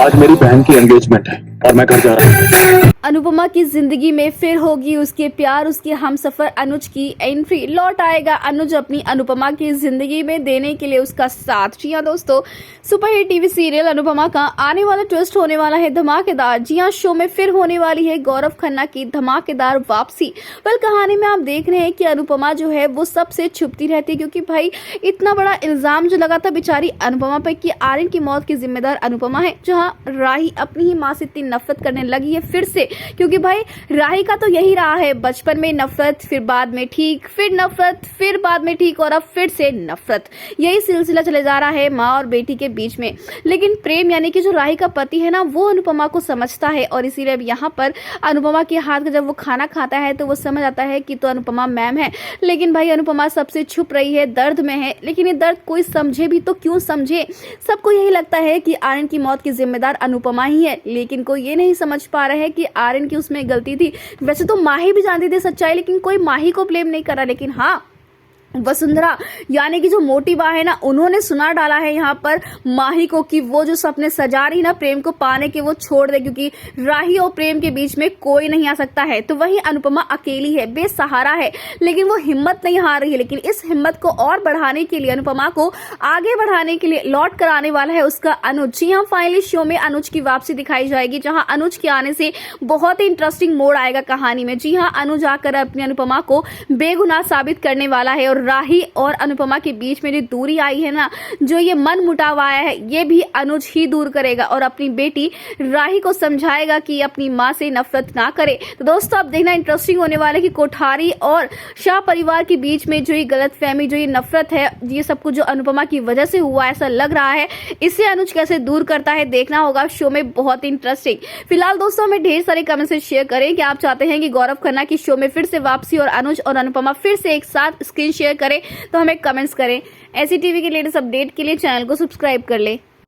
आज मेरी बहन की एंगेजमेंट है और मैं घर जा रहा हूँ। अनुपमा की जिंदगी में फिर होगी उसके प्यार, उसके हमसफर अनुज की एंट्री। लौट आएगा अनुज अपनी अनुपमा की जिंदगी में देने के लिए उसका साथ। जी हाँ दोस्तों, सुपरहिट टीवी सीरियल अनुपमा का आने वाला ट्विस्ट होने वाला है धमाकेदार। जी हाँ, शो में फिर होने वाली है गौरव खन्ना की धमाकेदार वापसी। वेल, कहानी में आप देख रहे हैं कि अनुपमा जो है वो सबसे छुपती रहती है, क्योंकि भाई इतना बड़ा इल्जाम जो लगा था बेचारी अनुपमा पर कि आर्यन की मौत की जिम्मेदार अनुपमा है। जहाँ राही अपनी ही माँ से इतनी नफरत करने लगी है फिर से, क्योंकि भाई राही का तो यही रहा है, बचपन में नफरत, फिर बाद में ठीक, फिर नफरत, फिर बाद में ठीक, और अब फिर से नफरत। यही सिलसिला चले जा रहा है माँ और बेटी के बीच में। लेकिन प्रेम यानी कि जो राही का पति है ना, वो अनुपमा को समझता है, और इसीलिए अब यहाँ पर अनुपमा के हाथ का जब वो खाना खाता है तो वो समझ आता है कि तो अनुपमा मैम है। लेकिन भाई अनुपमा सबसे छुप रही है, दर्द में है। लेकिन ये दर्द कोई समझे भी तो क्यों समझे, सबको यही लगता है कि आर्यन की मौत की जिम्मेदार अनुपमा ही है। लेकिन कोई ये नहीं समझ पा रहा है कि आर्यन की उसमें गलती थी। वैसे तो माही भी जानती थी सच्चाई, लेकिन कोई माही को ब्लेम नहीं कर रहा। लेकिन हाँ, वसुंधरा यानी कि जो मोटी बा है ना, उन्होंने सुना डाला है यहाँ पर माही को कि वो जो सपने सजा रही ना प्रेम को पाने के, वो छोड़ दे, क्योंकि राही और प्रेम के बीच में कोई नहीं आ सकता है। तो वही अनुपमा अकेली है, बेसहारा है, लेकिन वो हिम्मत नहीं हार रही है। लेकिन इस हिम्मत को और बढ़ाने के लिए, अनुपमा को आगे बढ़ाने के लिए लौट कर आने वाला है उसका अनुज। जी हाँ, फाइनली शो में अनुज की वापसी दिखाई जाएगी, जहाँ अनुज के आने से बहुत ही इंटरेस्टिंग मोड़ आएगा कहानी में। जी हाँ, अनुज आकर अपनी अनुपमा को बेगुनाह साबित करने वाला है, और राही और अनुपमा के बीच में जो दूरी आई है ना, जो ये मन मुटाव आया है, ये भी अनुज ही दूर करेगा और अपनी बेटी राही को समझाएगा कि अपनी माँ से नफरत ना करे। तो दोस्तों, अब देखना इंटरेस्टिंग होने वाला है कि कोठारी और शाह परिवार के बीच में जो ये गलतफहमी, जो ये नफरत है, ये सब कुछ जो अनुपमा की वजह से हुआ ऐसा लग रहा है, इसे अनुज कैसे दूर करता है, देखना होगा शो में, बहुत इंटरेस्टिंग। फिलहाल दोस्तों, हमें ढेर सारे कमेंट्स शेयर करें कि आप चाहते हैं कि गौरव खन्ना की शो में फिर से वापसी और अनुज और अनुपमा फिर से एक साथ स्क्रीन शेयर करें, तो हमें कमेंट्स करें। ऐसी टीवी के लेटेस्ट अपडेट के लिए चैनल को सब्सक्राइब कर ले।